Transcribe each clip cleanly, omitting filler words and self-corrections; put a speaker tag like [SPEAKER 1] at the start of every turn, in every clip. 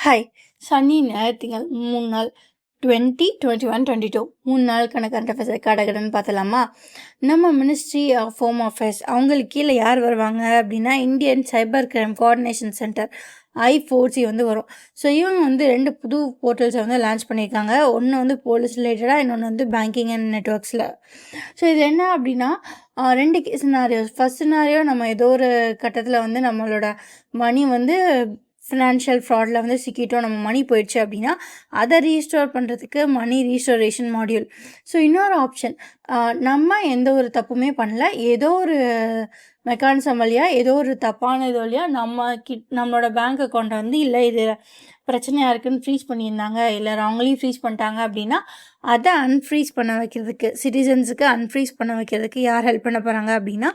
[SPEAKER 1] Hi. சனி, ஞாயிறு, திங்கள் 3 நாள் 20, 21, 22 3 நாளுக்கான கரண்ட் அஃபேர்ஸை கடகடன்னு பார்த்தலாமா? நம்ம மினிஸ்ட்ரி ஆஃப் ஹோம் அஃபேர்ஸ் அவங்களுக்கு கீழே யார் வருவாங்க அப்படின்னா, Indian cyber crime coordination centre I4C வந்து வரும். ஸோ இவங்க வந்து 2 புது போர்ட்டல்ஸை வந்து லான்ச் பண்ணியிருக்காங்க. ஒன்று வந்து போலீஸ் ரிலேட்டடாக, இன்னொன்று வந்து பேங்கிங் அண்ட் நெட்ஒர்க்ஸில். ஸோ இது என்ன அப்படின்னா, 2 சினாரியோஸ். ஃபர்ஸ்ட் சினாரியோ, நம்ம ஏதோ ஒரு கட்டத்தில் வந்து நம்மளோட மணி வந்து ஃபினான்ஷியல் ஃப்ராடில் வந்து சிக்கிட்டோம், நம்ம மணி போயிடுச்சு அப்படின்னா அதை ரீஸ்டோர் பண்ணுறதுக்கு மணி ரீஸ்டோரேஷன் மாடியூல். ஸோ இன்னொரு ஆப்ஷன், நம்ம எந்த ஒரு தப்புமே பண்ணல, ஏதோ ஒரு மெக்கானிசம் வழியாக, ஏதோ ஒரு தப்பான இது வழியாக நம்மளோட பேங்க் அக்கௌண்ட்டை வந்து இல்லை இது பிரச்சனையாக இருக்குதுன்னு ஃப்ரீஸ் பண்ணியிருந்தாங்க, இல்லை ராங்லி ஃப்ரீஸ் பண்ணிட்டாங்க அப்படின்னா அதை அன்ஃப்ரீஸ் பண்ண வைக்கிறதுக்கு, சிட்டிசன்ஸுக்கு அன்ஃப்ரீஸ் பண்ண வைக்கிறதுக்கு யார் ஹெல்ப் பண்ண போகிறாங்க அப்படின்னா,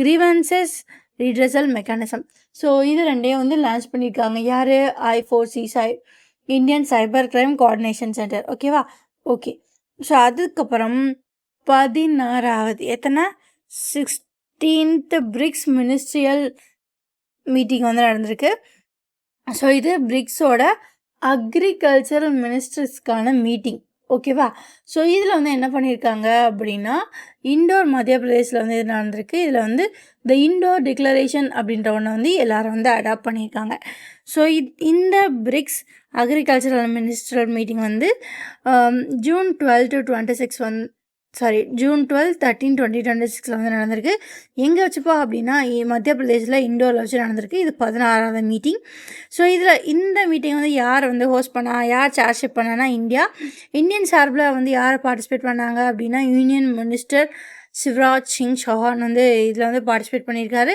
[SPEAKER 1] கிரீவன்சஸ் ரீட்ரெசல் மெக்கானிசம். ஸோ இது ரெண்டையும் வந்து லான்ச் பண்ணியிருக்காங்க. யார்? I4C, Indian cyber crime coordination centre. ஓகேவா? ஓகே. ஸோ அதுக்கப்புறம் 16வது 16th பிரிக்ஸ் மினிஸ்ட்ரியல் மீட்டிங் வந்து நடந்திருக்கு. ஸோ இது பிரிக்ஸோட அக்ரிகல்ச்சரல் மினிஸ்டர்ஸ்க்கான மீட்டிங். ஓகேவா? ஸோ இதில் வந்து என்ன பண்ணியிருக்காங்க அப்படின்னா, இண்டோர் மத்திய பிரதேசில் வந்து இது நடந்திருக்கு. இதில் வந்து த இண்டோர் டிக்ளரேஷன் அப்படின்ற ஒன்று வந்து எல்லாரும் வந்து அடாப்ட் பண்ணியிருக்காங்க. ஸோ இந்த பிரிக்ஸ் அக்ரிகல்ச்சரல் மினிஸ்டர் மீட்டிங் வந்து June 12 to 26 June 12, 13, 2026 வந்து நடந்திருக்கு. எங்கே வச்சுப்பா அப்படின்னா, மத்திய பிரதேசில் இண்டோரில் வச்சு நடந்திருக்கு. இது 16வது மீட்டிங். ஸோ இந்த மீட்டிங் வந்து யார் வந்து ஹோஸ்ட் பண்ணா, யார் சேர்ஷிப் பண்ணான்னா இந்தியன் சார்பில் வந்து யார் பார்ட்டிசிபேட் பண்ணாங்க அப்படின்னா, யூனியன் மினிஸ்டர் சிவராஜ் சிங் சௌஹான் வந்து இதில் வந்து பார்ட்டிசிபேட் பண்ணியிருக்காரு.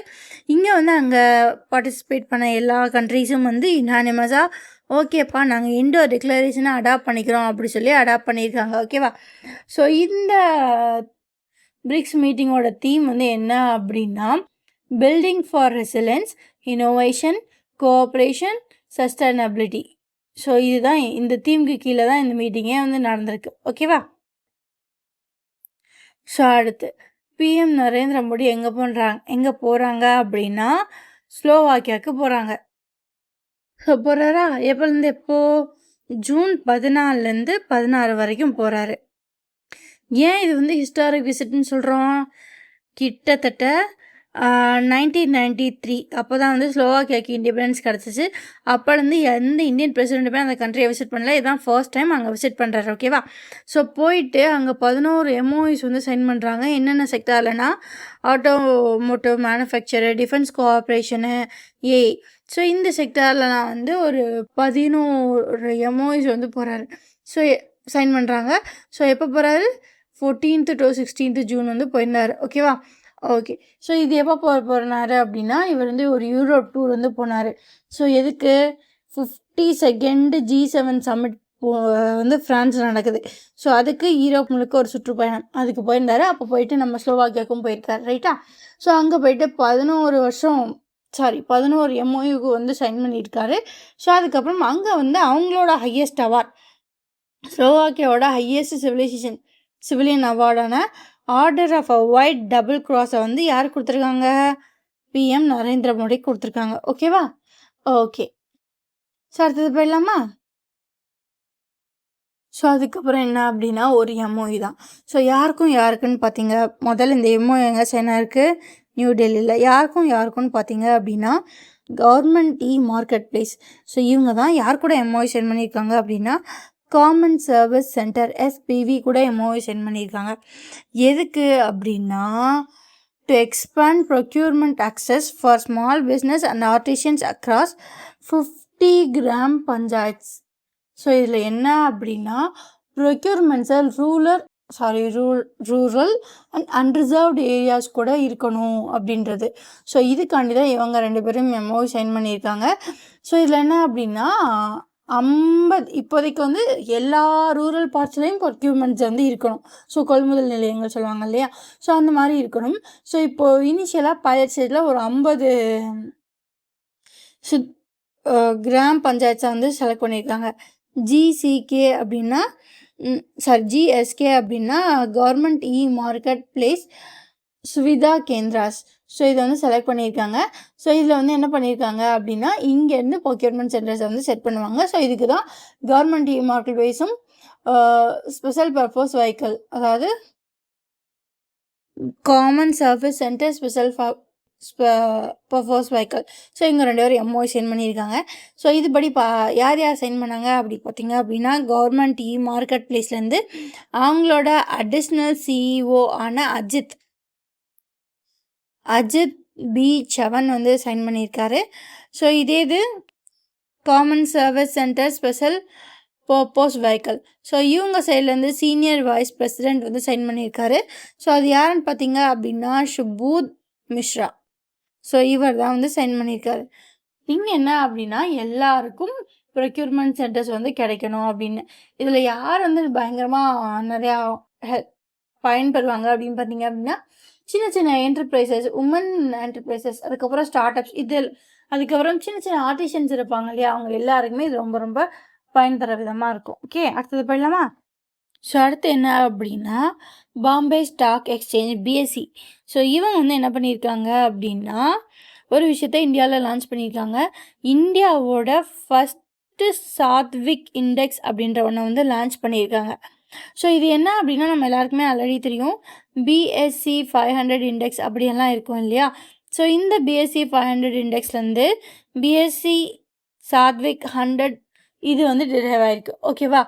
[SPEAKER 1] இங்கே வந்து அங்கே பார்ட்டிசிபேட் பண்ண எல்லா கண்ட்ரீஸும் வந்து யுனானிமஸாக ஓகேப்பா நாங்கள் இண்டோர் டிக்ளரேஷனை அடாப்ட் பண்ணிக்கிறோம் அப்படி சொல்லி அடாப்ட் பண்ணியிருக்காங்க. ஓகேவா? ஸோ இந்த பிரிக்ஸ் மீட்டிங்கோட தீம் வந்து என்ன அப்படின்னா, building for resilience, innovation, cooperation, sustainability. So இதுதான் இந்த தீமுக்கு கீழே தான் இந்த மீட்டிங்கே வந்து நடந்திருக்கு. ஓகேவா? ஸோ அடுத்து PM நரேந்திர மோடி எங்கே போகிறாங்க அப்படின்னா, ஸ்லோவாக்கியாவுக்கு போகிறாங்க. ஸோ போகிறாரா? எப்போலேருந்து June 14லேருந்து 16 வரைக்கும் போகிறாரு. ஏன் இது வந்து ஹிஸ்டாரிக் விசிட்னு சொல்கிறோம்? கிட்டத்தட்ட 1993 அப்போ தான் வந்து ஸ்லோவாக்கியாவுக்கு இண்டிபெண்டன்ஸ் கிடச்சிச்சு. அப்போலேருந்து எந்த இந்தியன் பிரசிடெண்ட்டுமே அந்த கண்ட்ரியை விசிட் பண்ணல. இதுதான் ஃபர்ஸ்ட் டைம் அங்கே விசிட் பண்ணுறாரு. ஓகேவா? ஸோ போயிட்டு அங்கே 11 MOUs வந்து சைன் பண்ணுறாங்க. என்னென்ன செக்டார்லனா, automotive manufacture, defence கோஆப்ரேஷனு, AI. So இந்த செக்டார்லலாம் வந்து ஒரு 11 MOUs வந்து போகிறாரு. ஸோ சைன் பண்ணுறாங்க. ஸோ எப்போ போகிறாரு? 14th to 16th June வந்து போயிருந்தார். ஓகேவா? ஓகே. ஸோ இது எப்போ போனார் அப்படின்னா, இவர் வந்து ஒரு யூரோப் டூர் வந்து போனார். ஸோ எதுக்கு? 52nd G7 சம்மிட் வந்து ஃப்ரான்ஸில் நடக்குது. ஸோ அதுக்கு யூரோப் முழுக்க ஒரு சுற்றுப்பயணம் அதுக்கு போயிருந்தார். அப்போ போயிட்டு நம்ம ஸ்லோவாக்கியாவுக்கும் போயிருக்காரு. ரைட்டா? ஸோ அங்கே போயிட்டு 11 MOUக்கு வந்து சைன் பண்ணியிருக்காரு. ஸோ அதுக்கப்புறம் அங்கே வந்து அவங்களோட ஹையஸ்ட் அவார்ட், ஸ்லோவாக்கியாவோட ஹையஸ்ட் சிவிலியன் அவார்டான order of a white double கிராஸை வந்து யார் கொடுத்துருக்காங்க? PM நரேந்திர மோடி கொடுத்துருக்காங்க. ஓகேவா? ஓகே. ஸோ அடுத்தது போயிடலாமா? ஸோ அதுக்கப்புறம் என்ன அப்படின்னா, ஒரு MOU தான். ஸோ யாருக்குன்னு பார்த்தீங்க, முதல்ல இந்த MOU எங்கே சைன் ஆயிருக்கு? நியூ டெல்லியில். யாருக்குன்னு பார்த்தீங்க அப்படின்னா, கவர்மெண்ட் மார்க்கெட் பிளேஸ். ஸோ இவங்க தான் யார் கூட MOU சைன் பண்ணியிருக்காங்க அப்படின்னா, காமன் சர்வீஸ் சென்டர் SPV கூட MOU சென்ட் பண்ணியிருக்காங்க. எதுக்கு அப்படின்னா, to expand procurement access for small business and artisans across 50 gram panchayats. So இதில் என்ன அப்படின்னா, ப்ரொக்யூர்மெண்ட்ஸை ரூரல் அண்ட் அன்ரிசர்வ்டு ஏரியாஸ் கூட இருக்கணும் அப்படின்றது. ஸோ இதுக்காண்டி தான் இவங்க 2 பேரும் MOU சைன் பண்ணியிருக்காங்க. ஸோ இதில் என்ன அப்படின்னா, இப்போதைக்கு வந்து எல்லா ரூரல் பார்ட்ஸ்லேயும் ப்ரொக்யூர்மெண்ட்ஸ் வந்து இருக்கணும். ஸோ கொள்முதல் நிலையங்கள் சொல்லுவாங்க இல்லையா? ஸோ அந்த மாதிரி இருக்கணும். ஸோ இப்போது இனிஷியலாக பைலட் ஸ்டேஜில் ஒரு 50 கிராம் பஞ்சாயத்ஸை வந்து செலக்ட் பண்ணியிருக்காங்க. GSK அப்படின்னா government marketplace Suvidha Kendras. So இதை வந்து செலக்ட் பண்ணியிருக்காங்க. ஸோ இதில் வந்து என்ன பண்ணியிருக்காங்க அப்படின்னா இங்கேருந்து ப்ரொக்யூர்மெண்ட் சென்டர்ஸை வந்து செட் பண்ணுவாங்க. ஸோ இதுக்கு தான் கவர்மெண்ட் மார்க்கெட் வைஸும் ஸ்பெஷல் பர்பஸ் வெஹிக்கிள், அதாவது common service centre special purpose vehicle. So இங்கே 2 பேரும் எம்ஓஐ சைன் பண்ணியிருக்காங்க. ஸோ இதுபடி யார் யார் சைன் பண்ணாங்க அப்படி பார்த்தீங்க அப்படின்னா கவர்மெண்ட் மார்க்கெட் பிளேஸ்லேருந்து அவங்களோட அடிஷ்னல் சிஇஓ ஆன அஜித் பி சவன் வந்து சைன் பண்ணியிருக்காரு. ஸோ இது common service centre special purpose vehicle. So இவங்க சைட்லேருந்து சீனியர் வைஸ் பிரசிடெண்ட் வந்து சைன் பண்ணியிருக்காரு. ஸோ அது யாருன்னு பார்த்தீங்க அப்படின்னா சுபோத் மிஸ்ரா. ஸோ இவர் தான் வந்து சைன் பண்ணியிருக்காரு. இங்கே என்ன அப்படின்னா எல்லாருக்கும் ப்ரொக்யூர்மெண்ட் சென்டர்ஸ் வந்து கிடைக்கணும் அப்படின்னு. இதில் யார் வந்து பயங்கரமாக நிறையா பயன்பெறுவாங்க அப்படின்னு பார்த்தீங்க அப்படின்னா சின்ன சின்ன என்டர்பிரைசஸ், உமன் என்டர்பிரைசஸ், அதுக்கப்புறம் ஸ்டார்ட் அப்ஸ், அதுக்கப்புறம் சின்ன சின்ன ஆர்டிஷன்ஸ் இருப்பாங்க இல்லையா, அவங்க எல்லாருக்குமே இது ரொம்ப ரொம்ப பயன் தர விதமாக இருக்கும். ஓகே, அடுத்தது போயிடலாமா? ஸோ அடுத்து என்ன அப்படின்னா Bombay stock exchange BSC. So இவங்க வந்து என்ன பண்ணியிருக்காங்க அப்படின்னா ஒரு விஷயத்த இந்தியாவில் லான்ச் பண்ணியிருக்காங்க. இந்தியாவோட ஃபஸ்ட்டு சாத்விக் இண்டெக்ஸ் அப்படின்ற ஒன்றை வந்து லான்ச் பண்ணியிருக்காங்க. ஸோ இது என்ன அப்படின்னா நம்ம எல்லாருக்குமே ஆல்ரெடி தெரியும், பிஎஸ்சி 500 இண்டெக்ஸ் அப்படியெல்லாம் இருக்கும் இல்லையா. ஸோ இந்த பிஎஸ்சி 500 இண்டெக்ஸ்லேருந்து பிஎஸ்சி சாத்விக் 100 இது வந்து டிரைவ் ஆகிருக்கு. ஓகேவா.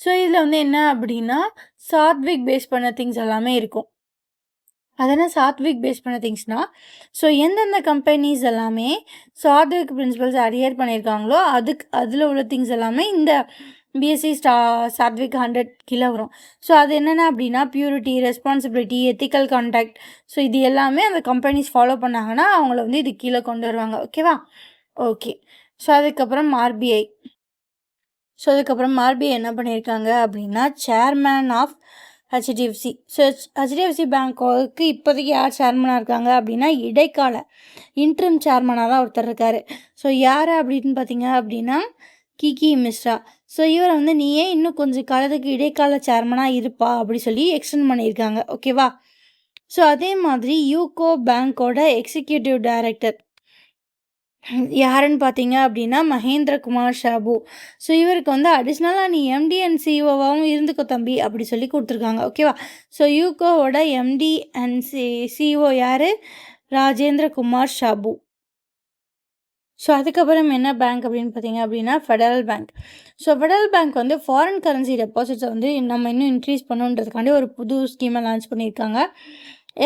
[SPEAKER 1] ஸோ இதில் வந்து என்ன அப்படின்னா சாத்விக் பேஸ் பண்ண திங்ஸ் எல்லாமே இருக்கும். அதனால் சாத்விக் பேஸ் பண்ண திங்ஸ்னால் ஸோ எந்தெந்த கம்பெனிஸ் எல்லாமே சாத்விக் பிரின்சிபல்ஸ் அடியர் பண்ணியிருக்காங்களோ அதில் உள்ள திங்ஸ் எல்லாமே இந்த பிஎஸ்சி சாத்விக் 100 கீழே வரும். ஸோ அது என்னென்ன அப்படின்னா purity, responsibility, ethical contact. So இது எல்லாமே அந்த கம்பெனிஸ் ஃபாலோ பண்ணாங்கன்னா அவங்கள வந்து இது கீழே கொண்டு வருவாங்க. ஓகேவா. ஓகே. ஸோ அதுக்கப்புறம் ஆர்பிஐ. ஸோ அதுக்கப்புறம் ஆர்பிஐ என்ன பண்ணியிருக்காங்க அப்படின்னா chairman of HDFC. So HDFC பேங்க்கு இப்போதைக்கு யார் சேர்மனாக இருக்காங்க அப்படின்னா இடைக்கால இன்ட்ரிம் சேர்மனாக தான் ஒருத்தர் இருக்கார். ஸோ யார் அப்படின்னு பார்த்தீங்க அப்படின்னா கிகி மிஸ்ரா. ஸோ இவரை வந்து நீயே இன்னும் கொஞ்சம் காலத்துக்கு இடைக்கால சேர்மனாக இருப்பா அப்படி சொல்லி எக்ஸ்டெண்ட் பண்ணியிருக்காங்க. ஓகேவா. ஸோ அதே மாதிரி யூகோ பேங்க்கோட எக்ஸிக்யூட்டிவ் டைரக்டர் யாருன்னு பார்த்தீங்க அப்படின்னா மகேந்திர குமார் ஷாபு. ஸோ இவருக்கு வந்து அடிஷ்னலாக நீ எம்டி அண்ட் சிஓவாகவும் இருந்துக்கோ தம்பி அப்படி சொல்லி கொடுத்துருக்காங்க. ஓகேவா. ஸோ யூகோவோட எம்டி அண்ட் சிஓ யார்? ராஜேந்திர குமார் ஷாபு. ஸோ அதுக்கப்புறம் என்ன பேங்க் அப்படின்னு பார்த்தீங்க அப்படின்னா federal bank. So federal bank வந்து ஃபாரின் கரன்சி டெபாசிட்ஸை வந்து நம்ம இன்னும் இன்க்ரீஸ் பண்ணுன்றதுக்காண்டி ஒரு புது ஸ்கீமை லான்ச் பண்ணியிருக்காங்க,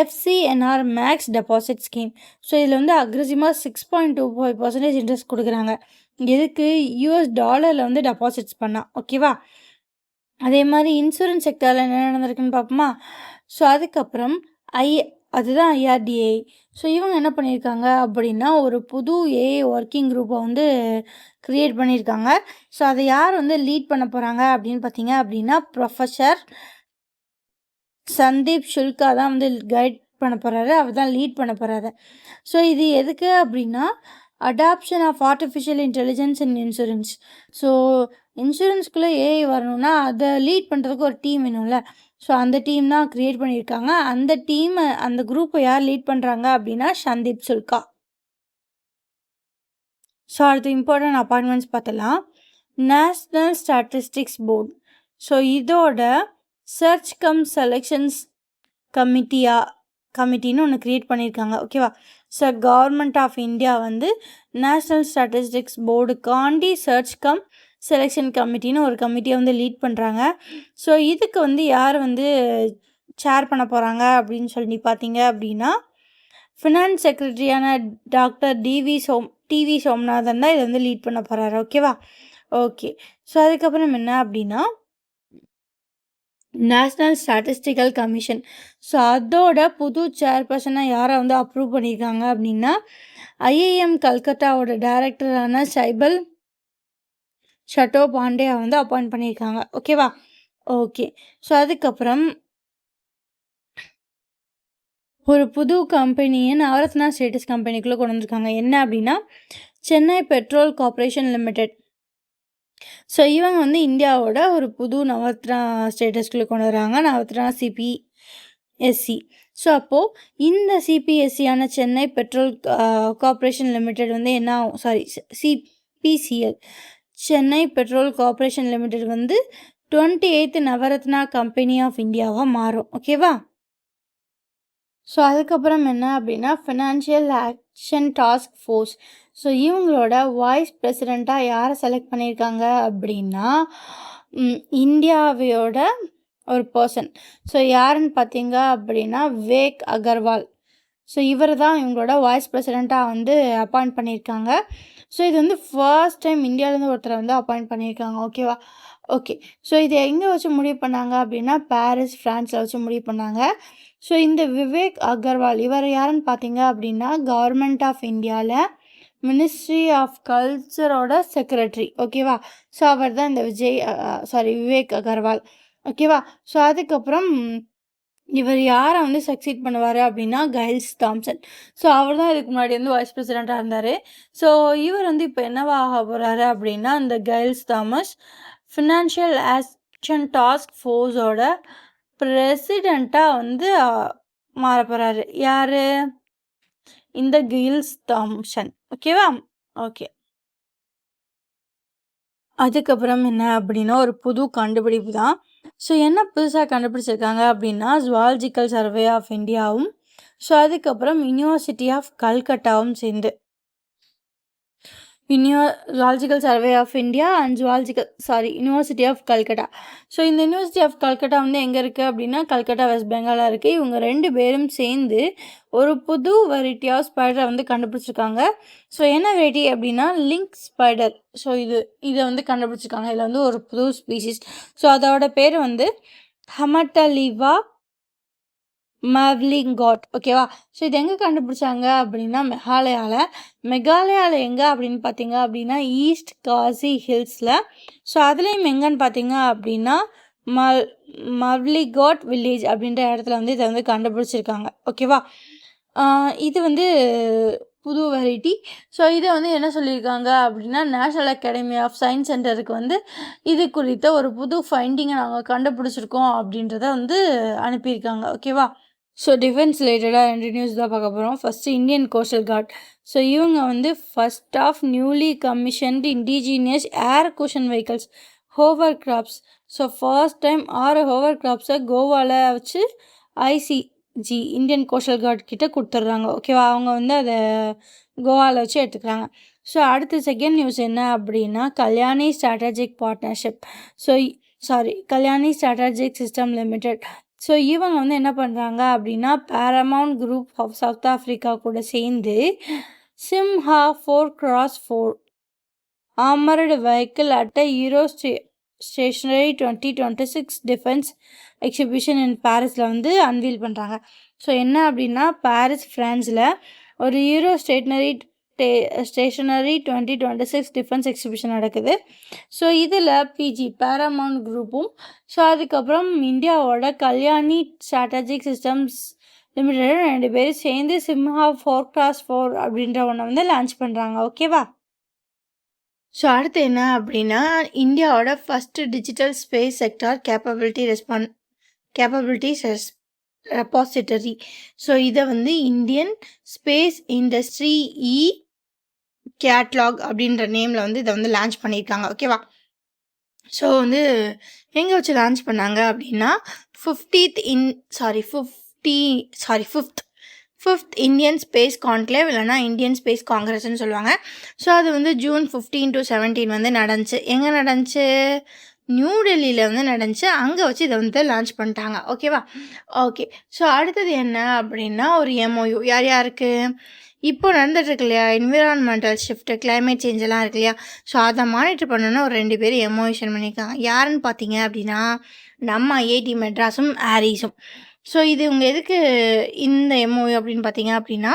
[SPEAKER 1] FCNR max deposit scheme. So இதில் வந்து அக்ரெசிவாக 6.25% இன்ட்ரெஸ்ட் கொடுக்குறாங்க. எதுக்கு? US டாலரில் வந்து டெபாசிட்ஸ் பண்ணால். ஓகேவா. அதே மாதிரி இன்சூரன்ஸ் செக்டரில் என்ன நடந்திருக்குன்னு பார்ப்போமா. ஸோ அதுக்கப்புறம் அதுதான் IRDA. ஸோ இவங்க என்ன பண்ணியிருக்காங்க அப்படின்னா ஒரு புது ஏஐ ஒர்க்கிங் குரூப்பை வந்து க்ரியேட் பண்ணியிருக்காங்க. ஸோ அதை யார் வந்து லீட் பண்ண போகிறாங்க அப்படின்னு பார்த்தீங்க அப்படின்னா ப்ரொஃபஸர் சந்தீப் சுல்கா தான் வந்து கைட் பண்ண போகிறாரு, அவர் தான் லீட் பண்ண போகிறாரு. ஸோ இது எதுக்கு அப்படின்னா adoption of artificial intelligence in insurance. So இன்சூரன்ஸ்குள்ளே ஏஐ வரணும்னா அதை லீட் பண்ணுறதுக்கு ஒரு டீம் வேணும்ல. ஸோ அந்த டீம் தான் க்ரியேட் பண்ணியிருக்காங்க. அந்த குரூப்பை யார் லீட் பண்ணுறாங்க அப்படின்னா சந்தீப் சுல்கா. ஸோ அடுத்து இம்பார்ட்டன்ட் அப்பாயின்மெண்ட்ஸ் பார்த்தலாம். National statistics board. ஸோ இதோட சர்ச் கம் செலெக்ஷன்ஸ் கமிட்டின்னு ஒன்று க்ரியேட் பண்ணியிருக்காங்க. ஓகேவா. ஸோ கவர்மெண்ட் ஆஃப் இந்தியா வந்து நேஷ்னல் ஸ்டாட்டிஸ்டிக்ஸ் போர்டுக்காண்டி சர்ச் கம் செலெக்ஷன் கமிட்டின்னு ஒரு கமிட்டியை வந்து லீட் பண்ணுறாங்க. ஸோ இதுக்கு வந்து யார் வந்து சேர் பண்ண போகிறாங்க அப்படின்னு சொல்லி பார்த்தீங்க அப்படின்னா ஃபினான்ஸ் செக்ரட்டரியான டாக்டர் டிவி சோம்நாதன் தான் இதை வந்து லீட் பண்ண போகிறாரு. ஓகேவா. ஓகே. ஸோ அதுக்கப்புறம் என்ன அப்படின்னா நேஷ்னல் ஸ்டாட்டிஸ்டிக்கல் கமிஷன். ஸோ அதோட புது சேர்பர்சனாக யாரை வந்து அப்ரூவ் பண்ணியிருக்காங்க அப்படின்னா IIM கல்கத்தாவோட டைரக்டரான சைபல் சட்டோபாண்டே வந்து அப்பாயிண்ட் பண்ணியிருக்காங்க. ஓகேவா. ஓகே. ஸோ அதுக்கப்புறம் ஒரு புது கம்பெனியை நவரத்னா ஸ்டேட்டஸ் கம்பெனிக்குள்ளே கொண்டு வந்திருக்காங்க. என்ன அப்படின்னா Chennai petrol corporation limited. So இவங்க வந்து இந்தியாவோட ஒரு புது நவரத்னா ஸ்டேட்டஸ்குள்ளே கொண்டு வராங்க, நவரத்னா CPSC. ஸோ அப்போது இந்த சிபிஎஸ்சியான சென்னை பெட்ரோல் கார்ப்பரேஷன் லிமிடெட் வந்து என்ன ஆகும், sorry CPCL Chennai petrol corporation limited வந்து 28th நவரத்னா கம்பெனி ஆஃப் இந்தியாவாக மாறும். ஓகேவா? ஸோ அதுக்கப்புறம் என்ன அப்படின்னா financial action task force. So இவங்களோட வைஸ் பிரசிடெண்ட்டாக யாரை செலக்ட் பண்ணியிருக்காங்க அப்படின்னா இந்தியாவோட ஒரு பர்சன். ஸோ யாருன்னு பார்த்தீங்க அப்படின்னா விவேக் அகர்வால். ஸோ இவர் தான் இவங்களோட வைஸ் பிரசிடெண்ட்டாக வந்து அப்பாயிண்ட் பண்ணியிருக்காங்க. ஸோ இது வந்து ஃபர்ஸ்ட் டைம் இந்தியாவிலேருந்து ஒருத்தரை வந்து அப்பாயிண்ட் பண்ணியிருக்காங்க. ஓகேவா? ஓகே. ஸோ இது எங்கே வச்சு முடிவு பண்ணாங்க அப்படின்னா பாரிஸ், ஃப்ரான்ஸில் வச்சு முடிவு பண்ணாங்க. ஸோ இந்த விவேக் அகர்வால் இவர் யாருன்னு பார்த்தீங்க அப்படின்னா கவர்மெண்ட் ஆஃப் இந்தியாவில் மினிஸ்ட்ரி ஆஃப் கல்ச்சரோட செக்ரட்டரி. ஓகேவா? ஸோ அவர் தான் இந்த விவேக் அகர்வால். ஓகேவா? ஸோ அதுக்கப்புறம் இவர் யாரை வந்து சக்சீட் பண்ணுவார் அப்படின்னா கைல்ஸ் தாம்சன். ஸோ அவர் தான் இதுக்கு முன்னாடி வந்து வைஸ் பிரசிடெண்ட்டாக இருந்தார். ஸோ இவர் வந்து இப்போ என்னவா ஆக போகிறாரு அப்படின்னா இந்த Giles Thomas financial action task ஃபோர்ஸோட பிரசிடெண்ட்டாக வந்து மாற போகிறாரு. யார்? இந்த கைல்ஸ் தாம்சன். ஓகேவா? ஓகே. அதுக்கப்புறம் என்ன அப்படின்னா ஒரு புது கண்டுபிடிப்பு தான். ஸோ என்ன புதுசாக கண்டுபிடிச்சிருக்காங்க அப்படின்னா ஜுவாலஜிக்கல் சர்வே ஆஃப் இந்தியாவும் ஸோ அதுக்கப்புறம் யூனிவர்சிட்டி ஆஃப் கல்கட்டாவும் சேர்ந்து zoological survey of India and university of Calcutta. So இந்த யூனிவர்சிட்டி ஆஃப் கல்கட்டா வந்து எங்கே இருக்குது அப்படின்னா கல்கட்டா, வெஸ்ட் பெங்காலாக இருக்குது. இவங்க 2 பேரும் சேர்ந்து ஒரு புது வெரைட்டி ஆஃப் ஸ்பைடரை வந்து கண்டுபிடிச்சிருக்காங்க. ஸோ என்ன வெரைட்டி அப்படின்னா லிங்க் ஸ்பைடர். ஸோ இதை வந்து கண்டுபிடிச்சிருக்காங்க. இதில் வந்து ஒரு புது ஸ்பீசிஸ். ஸோ அதோட பேர் வந்து ஹமட்டலிவா மவ்லிங்காட். ஓகேவா? ஸோ இது எங்கே கண்டுபிடிச்சாங்க அப்படின்னா மெகாலயாவில் எங்கே அப்படின்னு பார்த்தீங்க அப்படின்னா ஈஸ்ட் காசி ஹில்ஸில். ஸோ அதுலேயும் எங்கன்னு பார்த்தீங்க அப்படின்னா மவ்லிகாட் வில்லேஜ் அப்படின்ற இடத்துல வந்து இதை வந்து கண்டுபிடிச்சிருக்காங்க. ஓகேவா? இது வந்து புது வெரைட்டி. ஸோ இதை வந்து என்ன சொல்லியிருக்காங்க அப்படின்னா நேஷ்னல் அகாடமி ஆஃப் சயின்ஸ் சென்டருக்கு வந்து இது குறித்த ஒரு புது ஃபைண்டிங்கை நாங்கள் கண்டுபிடிச்சிருக்கோம் அப்படின்றத வந்து அனுப்பியிருக்காங்க. ஓகேவா? ஸோ டிஃபென்ஸ் ரிலேட்டடாக 2 நியூஸ் தான் பார்க்க போகிறோம். First Indian coastal guard. So இவங்க வந்து first of newly commissioned indigenous air cushion vehicles hovercrafts. So first time 6 ஹோவர் கிராப்ஸை கோவாவில் வச்சு ஐசிஜி இந்தியன் கோஸ்டல் கார்ட் கிட்ட கொடுத்துட்றாங்க. ஓகேவா? அவங்க வந்து அதை கோவாவில் வச்சு எடுத்துக்கிறாங்க. ஸோ அடுத்து செகண்ட் நியூஸ் என்ன அப்படின்னா Kalyani strategic partnership. Kalyani strategic system limited. So இவங்க வந்து என்ன பண்ணுறாங்க அப்படின்னா Paramount group of South Africa கூட சேர்ந்து Simha 4x4 armoured vehicle at euro stationery 2026 defence exhibition in பாரிஸில் வந்து அன்வீல் பண்ணுறாங்க. ஸோ என்ன அப்படின்னா பாரிஸ், ஃப்ரான்ஸில் ஒரு யூரோ ஸ்டேஷனரி 2026 டிஃபென்ஸ் எக்ஸிபிஷன் நடக்குது. ஸோ இதில் பேரமவுண்ட் குரூப்பும் ஸோ அதுக்கப்புறம் இந்தியாவோட கல்யாணி ஸ்ட்ராட்டஜிக் சிஸ்டம்ஸ் லிமிடெட் 2 பேரும் சேர்ந்து சிம்ஹா 4x4 அப்படின்ற ஒன்றை வந்து லான்ச் பண்ணுறாங்க. ஓகேவா? ஸோ அடுத்து என்ன அப்படின்னா இந்தியாவோட first digital space sector capabilities repository. So இதை வந்து இந்தியன் ஸ்பேஸ் இண்டஸ்ட்ரி கேட்லாக் அப்படின்ற நேமில் வந்து இதை வந்து லான்ச் பண்ணியிருக்காங்க. ஓகேவா? ஸோ வந்து எங்கே வச்சு லான்ச் பண்ணாங்க அப்படின்னா ஃபிஃப்த் இந்தியன் ஸ்பேஸ் கான்க்ளேவ் இல்லைனா இந்தியன் ஸ்பேஸ் காங்கிரஸ்ன்னு சொல்லுவாங்க. ஸோ அது வந்து ஜூன் 15 to 17 வந்து நடந்துச்சு. எங்கே நடந்துச்சு? நியூ டெல்லியில் வந்து நடந்துச்சு. அங்கே வச்சு இதை வந்து லான்ச் பண்ணிட்டாங்க. ஓகேவா? ஓகே. ஸோ அடுத்தது என்ன அப்படின்னா ஒரு எம்ஓயு யாருக்கு இப்போ நடந்துகிட்ருக்கு இல்லையா என்விரான்மெண்டல் ஷிஃப்ட்டு கிளைமேட் சேஞ்ச் எல்லாம் இருக்கு இல்லையா. ஸோ அதை மானிட்டர் பண்ணணுன்னா ஒரு 2 பேர் எம்ஓஏஷன் பண்ணியிருக்காங்க. யாருன்னு பார்த்தீங்க அப்படின்னா நம்ம ஐஐடி மெட்ராஸும் ஆரிஸும். ஸோ இது இவங்க எதுக்கு இந்த எம்ஓயு அப்படின்னு பார்த்தீங்க அப்படின்னா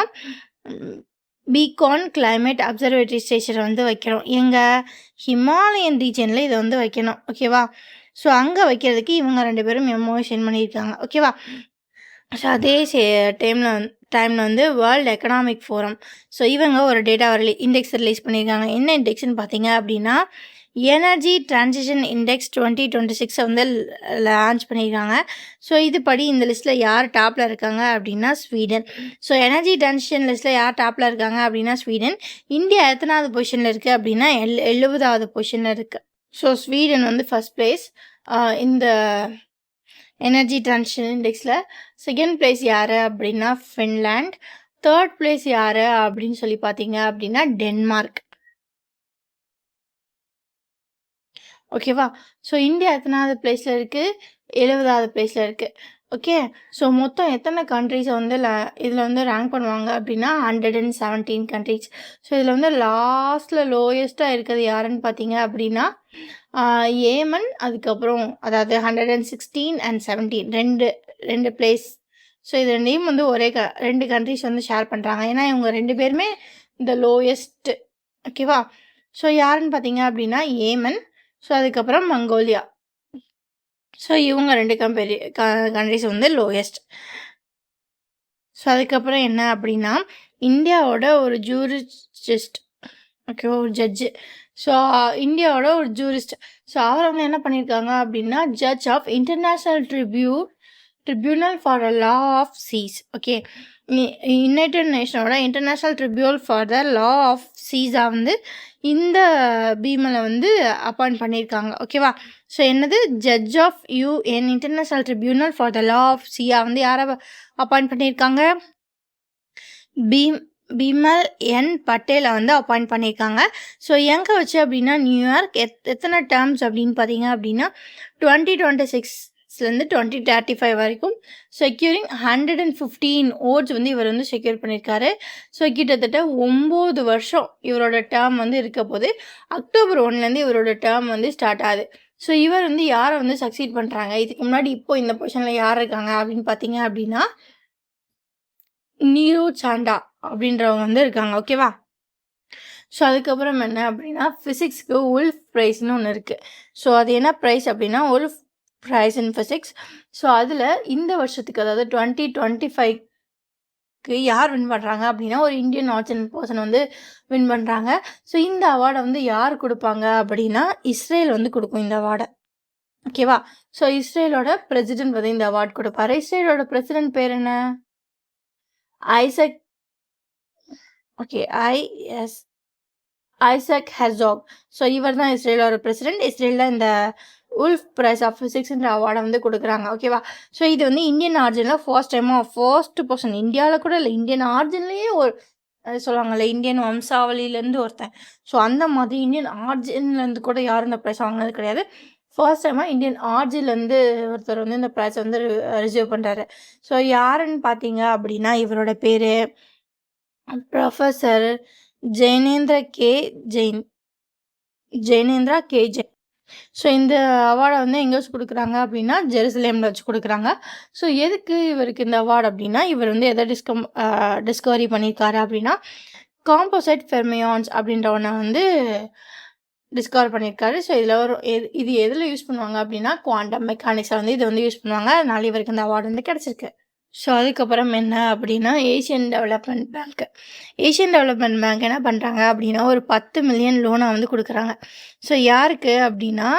[SPEAKER 1] பீகான் கிளைமேட் அப்சர்வேட்டரி ஸ்டேஷனை வந்து வைக்கணும். எங்கள் ஹிமாலயன் ரீஜனில் இதை வந்து வைக்கணும். ஓகேவா? ஸோ அங்கே வைக்கிறதுக்கு இவங்க 2 பேரும் எம்ஓஏஷன் பண்ணியிருக்காங்க. ஓகேவா? ஸோ அதே டைமில் வந்து வேர்ல்டு எக்கனாமிக் ஃபோரம் ஸோ இவங்க ஒரு டேட்டா இண்டெக்ஸ் ரிலீஸ் பண்ணியிருக்காங்க. என்ன இண்டெக்ஸ்ன்னு பார்த்தீங்க அப்படின்னா எனர்ஜி டிரான்சிஷன் இண்டெக்ஸ் 2026 வந்து லான்ச் பண்ணியிருக்காங்க. ஸோ இதுபடி இந்த லிஸ்ட்டில் யார் டாப்பில் இருக்காங்க அப்படின்னா ஸ்வீடன். ஸோ எனர்ஜி டிரான்சிஷன் லிஸ்ட்டில் யார் டாப்பில் இருக்காங்க அப்படின்னா ஸ்வீடன். இந்தியா எத்தனாவது பொசிஷனில் இருக்குது அப்படின்னா 70வது பொசிஷனில் இருக்குது. ஸோ ஸ்வீடன் வந்து ஃபஸ்ட் பிளேஸ் இந்த எனர்ஜி டிரான்சிஷன் இண்டெக்ஸில். செகண்ட் பிளேஸ் யார் அப்படின்னா ஃபின்லாண்ட். தேர்ட் பிளேஸ் யார் அப்படின்னு சொல்லி பார்த்தீங்க அப்படின்னா டென்மார்க். ஓகேவா? ஸோ இந்தியா எத்தனாவது பிளேஸில் இருக்குது? 70வது பிளேஸில் இருக்குது. ஓகே. ஸோ மொத்தம் எத்தனை கண்ட்ரீஸை வந்து இதில் வந்து ரேங்க் பண்ணுவாங்க அப்படின்னா 117 கண்ட்ரீஸ். ஸோ இதில் வந்து லாஸ்ட்டில் லோயஸ்ட்டாக இருக்கிறது யாருன்னு பார்த்தீங்க அப்படின்னா ஏமன். அதுக்கப்புறம் அதாவது 116 and 17 ரெண்டு பிளேஸ். ஸோ இது ரெண்டையும் வந்து ஒரே ரெண்டு கண்ட்ரிஸ் வந்து ஷேர் பண்ணுறாங்க. ஏன்னா இவங்க ரெண்டு பேருமே இந்த லோயஸ்ட்டு. ஓகேவா? ஸோ யாருன்னு பார்த்தீங்க அப்படின்னா ஏமன். ஸோ அதுக்கப்புறம் மங்கோலியா. ஸோ இவங்க ரெண்டு கண்ட்ரிஸ் வந்து லோயஸ்ட். ஸோ அதுக்கப்புறம் என்ன அப்படின்னா இந்தியாவோட ஒரு ஜூரிஸ்ட். ஓகேவா? ஒரு ஜட்ஜு. ஸோ இந்தியாவோட ஒரு ஜூரிஸ்ட். ஸோ அவர் வந்து என்ன பண்ணியிருக்காங்க அப்படின்னா judge of international tribunal for the law of seas. Okay. United நேஷனோட international tribunal for the law of சீஸாக வந்து இந்த பீமலை வந்து அப்பாயிண்ட் பண்ணியிருக்காங்க. ஓகேவா? ஸோ என்னது judge of UN international tribunal for the law of சீயா வந்து யாரை அப்பாயிண்ட் பண்ணியிருக்காங்க? பிமல் என் பட்டேலை வந்து அப்பாயிண்ட் பண்ணியிருக்காங்க. ஸோ எங்கே வச்சு அப்படின்னா நியூயார்க். எத்தனை டேர்ம்ஸ் அப்படின்னு பார்த்தீங்க அப்படின்னா 2026 2035 வரைக்கும் செக்யூரிங் 115 ஓட்ஸ் வந்து இவர் வந்து செக்யூர் பண்ணியிருக்காரு. ஸோ கிட்டத்தட்ட 9 வருஷம் இவரோட டேர்ம் வந்து இருக்க போது. அக்டோபர் 1 இவரோட டேர்ம் வந்து ஸ்டார்ட் ஆகுது. ஸோ இவர் வந்து யாரை வந்து சக்சீட் பண்ணுறாங்க? இதுக்கு முன்னாடி இப்போ இந்த பொசிஷனில் யார் இருக்காங்க அப்படின்னு பார்த்தீங்க அப்படின்னா நீரஜ் சாண்டா அப்படின்றவங்க வந்து இருக்காங்க. ஓகேவா? ஸோ அதுக்கப்புறம் என்ன அப்படின்னா ஃபிசிக்ஸ்க்கு உல்ஃப் ப்ரைஸ்னு ஒன்று இருக்குது. ஸோ அது என்ன ப்ரைஸ் அப்படின்னா Wolf prize in physics. So அதில் இந்த வருஷத்துக்கு அதாவது 2025க்கு யார் வின் பண்ணுறாங்க அப்படின்னா ஒரு இந்தியன் ஆர்ஜின் பர்சன் வந்து வின் பண்ணுறாங்க. ஸோ இந்த அவார்டை வந்து யார் கொடுப்பாங்க அப்படின்னா இஸ்ரேல் வந்து கொடுக்கும் இந்த அவார்டை. ஓகேவா? ஸோ இஸ்ரேலோட பிரசிடென்ட் வந்து இந்த அவார்டு கொடுப்பாரு. இஸ்ரேலோட பிரசிடென்ட் பேர் என்ன? Isaac. Okay. Isaac Herzog. So இவர் தான் இஸ்ரேலோட பிரசிடென்ட். இஸ்ரேலில் இந்த உல்ஃப் ப்ரைஸ் ஆஃப் ஃபிசிக்ஸ்ன்ற அவார்டை வந்து கொடுக்குறாங்க. ஓகேவா? ஸோ இது வந்து இந்தியன் ஆர்ஜினில் ஃபர்ஸ்ட் பர்சன் இந்தியாவில் கூட இல்லை, இந்தியன் ஆர்ஜின்லேயே ஒரு சொல்லுவாங்கள்ல இந்தியன் வம்சாவளியிலேருந்து ஒருத்தன். ஸோ அந்த மாதிரி இந்தியன் ஆர்ஜின்லேருந்து கூட யாரும் இந்த ப்ரைஸ் வாங்கினது கிடையாது. ஃபர்ஸ்ட் டைமாக இந்தியன் ஆர்ஜிலேருந்து ஒருத்தர் வந்து இந்த ப்ரைஸ் வந்து ரிசீவ் பண்ணுறாரு. ஸோ யாருன்னு பார்த்தீங்க அப்படின்னா இவரோட பேர் ப்ரொஃபஸர் ஜெயினேந்திரா கே ஜெயின். ஸோ இந்த அவார்டை வந்து எங்கே வச்சு கொடுக்குறாங்க அப்படின்னா ஜெருசலேமில் வச்சு கொடுக்குறாங்க. ஸோ எதுக்கு இவருக்கு இந்த அவார்டு அப்படின்னா இவர் வந்து எதை டிஸ்கவரி பண்ணியிருக்காரு அப்படின்னா காம்போசைட் ஃபெர்மியான்ஸ் அப்படின்ற ஒன்றை வந்து டிஸ்கவர் பண்ணியிருக்காரு. ஸோ இதில் ஒரு இது எதில் யூஸ் பண்ணுவாங்க அப்படின்னா குவாண்டம் மெக்கானிக்ஸை வந்து இதை வந்து யூஸ் பண்ணுவாங்க. அதனால இவருக்கு இந்த அவார்டு வந்து கிடச்சிருக்கு. ஸோ அதுக்கப்புறம் என்ன அப்படின்னா ஏஷியன் டெவலப்மெண்ட் பேங்க் என்ன பண்ணுறாங்க அப்படின்னா ஒரு 10 மில்லியன் லோனை வந்து கொடுக்குறாங்க. ஸோ யாருக்கு அப்படின்னா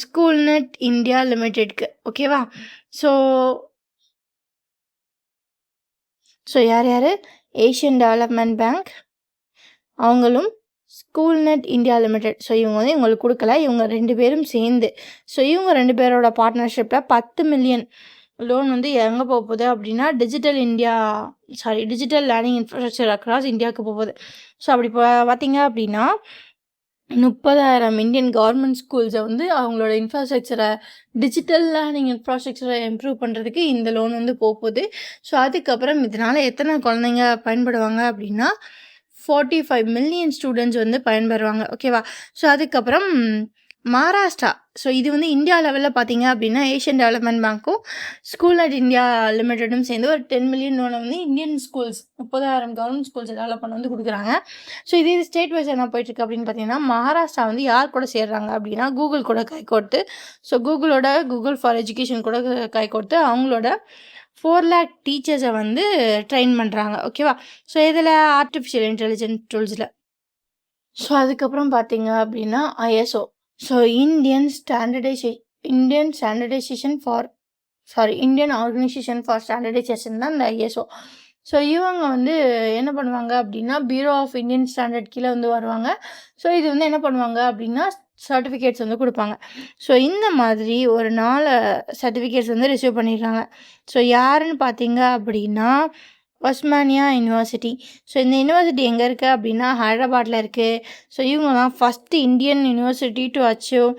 [SPEAKER 1] ஸ்கூல்நெட் இந்தியா லிமிடெட்க்கு. ஓகேவா? ஸோ யார் ஏஷியன் டெவலப்மெண்ட் பேங்க் அவங்களும் ஸ்கூல்நெட் இந்தியா லிமிடெட். ஸோ இவங்க வந்து இவங்களுக்கு கொடுக்கல, இவங்க ரெண்டு பேரும் சேர்ந்து. ஸோ இவங்க ரெண்டு பேரோட பார்ட்னர்ஷிப்பில் 10 மில்லியன் லோன் வந்து எங்கே போகுது அப்படின்னா டிஜிட்டல் லேர்னிங் இன்ஃப்ராஸ்ட்ரக்சர் அக்ராஸ் இந்தியாவுக்கு போகுது. ஸோ அப்படி பார்த்தீங்க அப்படின்னா 30,000 இந்தியன் கவர்மெண்ட் ஸ்கூல்ஸை வந்து அவங்களோட டிஜிட்டல் லேர்னிங் இன்ஃப்ராஸ்ட்ரக்சரை இம்ப்ரூவ் பண்ணுறதுக்கு இந்த லோன் வந்து போகுது. ஸோ அதுக்கப்புறம் இதனால் எத்தனை குழந்தைங்க பயன்படுவாங்க அப்படின்னா 45 மில்லியன் ஸ்டூடெண்ட்ஸ் வந்து பயன்பெறுவாங்க. ஓகேவா? ஸோ அதுக்கப்புறம் மகாராஷ்டிரா. ஸோ இது வந்து இந்தியா லெவலில் பார்த்தீங்க அப்படின்னா ஏஷியன் டெவலப்மெண்ட் பேங்க்கும் ஸ்கூல்நெட் இந்தியா லிமிடெடும் சேர்ந்து ஒரு 10 மில்லியன் லோனை வந்து Indian schools 30,000 government schools develop பண்ண வந்து கொடுக்குறாங்க. ஸோ இது ஸ்டேட் வைஸ் என்ன போயிட்டுருக்கு அப்படின்னு பார்த்தீங்கன்னா மகாராஷ்டிரா வந்து யார் கூட சேர்றாங்க அப்படின்னா கூகுள் கூட கை கோர்த்து. ஸோ கூகுள் ஃபார் எஜுகேஷன் கூட கை கோர்த்து அவங்களோட 4 lakh டீச்சர்ஸை வந்து ட்ரெயின் பண்ணுறாங்க. ஓகேவா? ஸோ இதில் ஆர்டிஃபிஷியல் இன்டெலிஜென்ஸ் டூல்ஸில். ஸோ அதுக்கப்புறம் பார்த்தீங்க அப்படின்னா ISO. So Indian organisation for standardisation தான் இந்த ஐஎஸ்ஓ. ஸோ இவங்க வந்து என்ன பண்ணுவாங்க அப்படின்னா பியூரோ ஆஃப் இந்தியன் ஸ்டாண்டர்ட் கீழே வந்து வருவாங்க. ஸோ இது வந்து என்ன பண்ணுவாங்க அப்படின்னா சர்டிஃபிகேட்ஸ் வந்து கொடுப்பாங்க. ஸோ இந்த மாதிரி ஒரு 4 சர்டிஃபிகேட்ஸ் வந்து ரிசீவ் பண்ணியிருக்காங்க. ஸோ யாருன்னு பார்த்தீங்க அப்படின்னா ஒஸ்மானியா யூனிவர்சிட்டி. ஸோ இந்த யூனிவர்சிட்டி எங்கே இருக்குது அப்படின்னா ஹைதராபாத்தில் இருக்குது. ஸோ இவங்க தான் first Indian university to achieve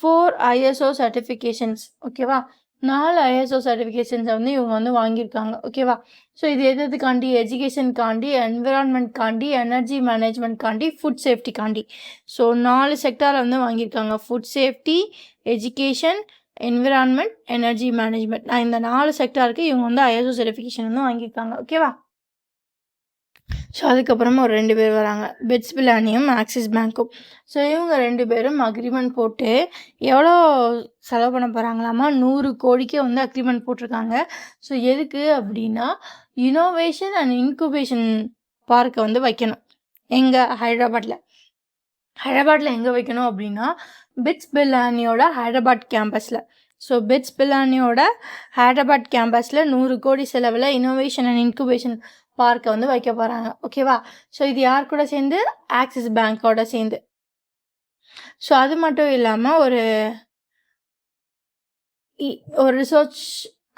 [SPEAKER 1] 4 ISO certifications. ஓகேவா, 4 ஐஎஸ்ஓ சர்டிஃபிகேஷன்ஸை வந்து இவங்க வந்து வாங்கியிருக்காங்க. ஓகேவா, ஸோ இது எதுக்காண்டி? எஜுகேஷனுக்காண்டி, என்விரான்மெண்ட்காண்டி, எனர்ஜி மேனேஜ்மெண்ட்காண்டி, ஃபுட் சேஃப்டிக்காண்டி. ஸோ 4 செக்டாரில் வந்து வாங்கியிருக்காங்க. Food safety, education, environment, energy management. இந்த 4 செக்டாருக்கு இவங்க வந்து ஐஎஸ்ஓ சர்டிஃபிகேஷன் வந்து வாங்கியிருக்காங்க. ஓகேவா, ஸோ அதுக்கப்புறமா ஒரு 2 பேர் வராங்க, பெட்ஸ் பிலானியும் ஆக்சிஸ் பேங்க்கும். ஸோ இவங்க 2 பேரும் அக்ரிமெண்ட் போட்டு எவ்வளோ செலவு பண்ண போகிறாங்களாமா? 100 கோடிக்கே வந்து அக்ரிமெண்ட் போட்டிருக்காங்க. ஸோ எதுக்கு அப்படின்னா இனோவேஷன் அண்ட் இன்குபேஷன் பார்க்கை வந்து வைக்கணும். எங்கே? ஹைதராபாத்தில் எங்கே வைக்கணும் அப்படின்னா பிட்ஸ் பிலானியோட ஹைதராபாத் கேம்பஸில். ஸோ பிட்ஸ் பிலானியோட ஹைதராபாத் கேம்பஸில் 100 கோடி செலவில் இனோவேஷன் அண்ட் இன்குபேஷன் பார்க்கை வந்து வைக்க போகிறாங்க. ஓகேவா, ஸோ இது யார் கூட சேர்ந்து? ஆக்சிஸ் பேங்க்கோட சேர்ந்து. ஸோ அது மட்டும் இல்லாமல் ஒரு ரிசர்ச்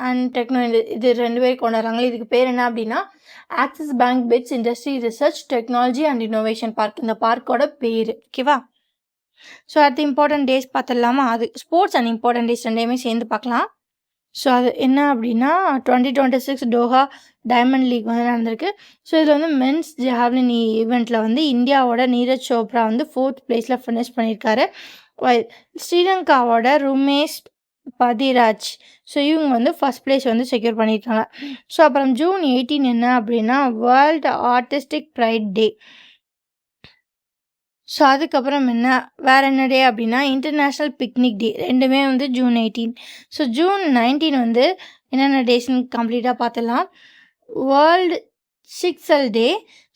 [SPEAKER 1] அண்ட் டெக்னாலஜி இது 2 பேர் கொண்டு வராங்க. இதுக்கு பேர் என்ன அப்படின்னா axis bank bits industry research technology and innovation park. இந்த பார்க்கோட பேர். ஓகேவா, ஸோ அடுத்து இம்பார்ட்டன்ட் டேஸ் பார்த்துடலாமா? அது ஸ்போர்ட்ஸ் அண்ட் இம்பார்ட்டன்ட் டேஸ் 2யுமே சேர்ந்து பார்க்கலாம். ஸோ அது என்ன அப்படின்னா 2026 டோஹா டைமண்ட் லீக் வந்து நடந்திருக்கு. ஸோ இதில் வந்து மென்ஸ் ஜாவ்லின் ஈவெண்ட்டில் வந்து இந்தியாவோட நீரஜ் சோப்ரா வந்து 4th பிளேஸில் ஃபினிஷ் பண்ணியிருக்காரு. ஸ்ரீலங்காவோட ருமேஷ் பதிராஜ், ஸோ இவங்க வந்து ஃபஸ்ட் பிளேஸ் வந்து செக்யூர் பண்ணியிருக்காங்க. ஸோ அப்புறம் June 18 என்ன அப்படின்னா வேர்ல்டு ஆர்டிஸ்டிக் ப்ரைட் டே. ஸோ அதுக்கப்புறம் வேறு என்ன டே அப்படின்னா இன்டர்நேஷ்னல் பிக்னிக் டே. 2மே வந்து June 18. ஸோ June 19 வந்து என்னென்ன டேஸ்ன்னு கம்ப்ளீட்டாக பார்த்துடலாம். World sickle cell day.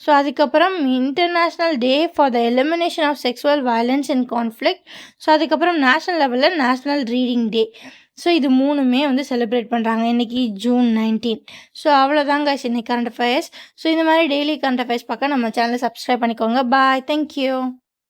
[SPEAKER 1] ஸோ அதுக்கப்புறம் international day for the elimination of sexual violence and conflict. So அதுக்கப்புறம் நேஷ்னல் லெவலில் நேஷ்னல் ரீடிங் டே. ஸோ இது 3மே வந்து செலிப்ரேட் பண்ணுறாங்க இன்றைக்கி June 19. ஸோ அவ்வளோதாங்க இன்னைக்கு கரண்ட் அஃபேர்ஸ். ஸோ இந்த மாதிரி டெய்லி கரண்ட் அஃபேர்ஸ் பார்க்க நம்ம சேனலை சப்ஸ்கிரைப் பண்ணிக்கோங்க. பாய், தேங்க்யூ.